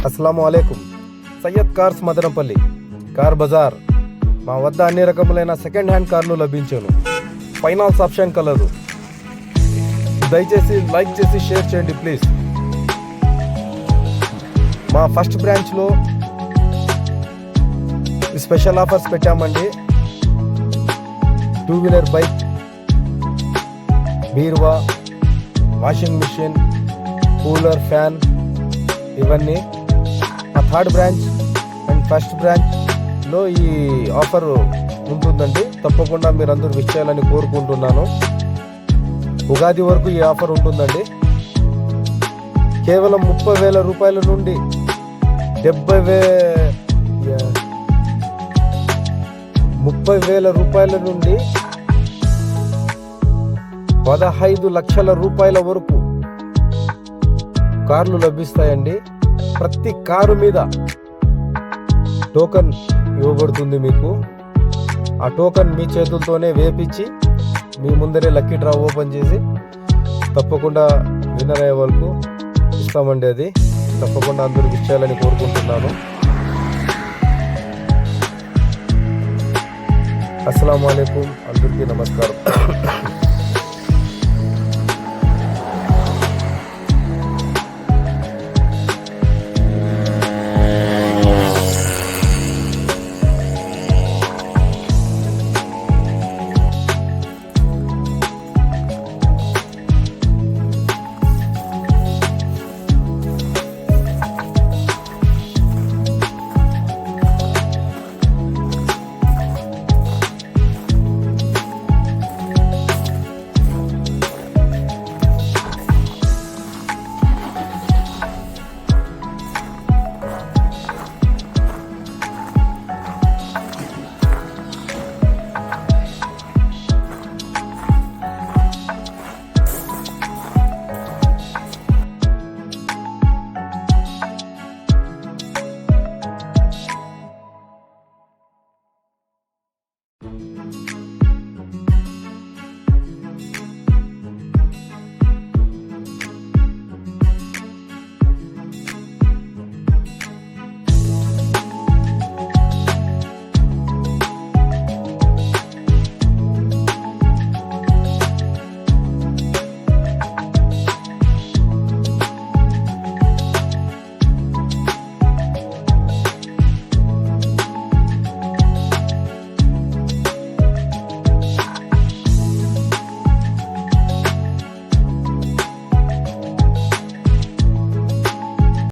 అస్సలాము అలైకుం. Syed cars Madanapalle car bazaar. మా వద్ద అన్ని రకములైన సెకండ్ హ్యాండ్ కార్లు లభించును. ఫైనాన్స్ ఆప్షన్ కలదు. దయచేసి లైక్ చేసి షేర్ చేయండి ప్లీజ్. మా ఫస్ట్ బ్రాంచ్లో స్పెషల్ ఆఫర్స్ పెట్టామండి. 2-వీలర్ బైక్, బీరువా, వాషింగ్ మిషన్, కూలర్, ఫ్యాన్ ఇవన్నీ. మా థర్డ్ బ్రాంచ్ అండ్ ఫస్ట్ బ్రాంచ్లో ఈ ఆఫర్ ఉంటుందండి. తప్పకుండా మీరు అందరూ విష్ చేయాలని కోరుకుంటున్నాను. ఉగాది వరకు ఈ ఆఫర్ ఉంటుందండి. కేవలం 30,000 రూపాయల నుండి 30,000 రూపాయల నుండి 15 లక్షల రూపాయల వరకు కార్లు లభిస్తాయండి. ప్రతి కారు మీద టోకన్ ఇవ్వబడుతుంది మీకు. ఆ టోకన్ మీ చేతులతోనే వేపించి మీ ముందరే లక్కీ డ్రా ఓపెన్ చేసి తప్పకుండా విన్నర్ అయ్యే వాళ్ళకు ఇస్తామండి. అది తప్పకుండా అందరూ ఇచ్చేయాలని కోరుకుంటున్నాను. అస్సలాము అలైకుం. అందరికీ నమస్కారం.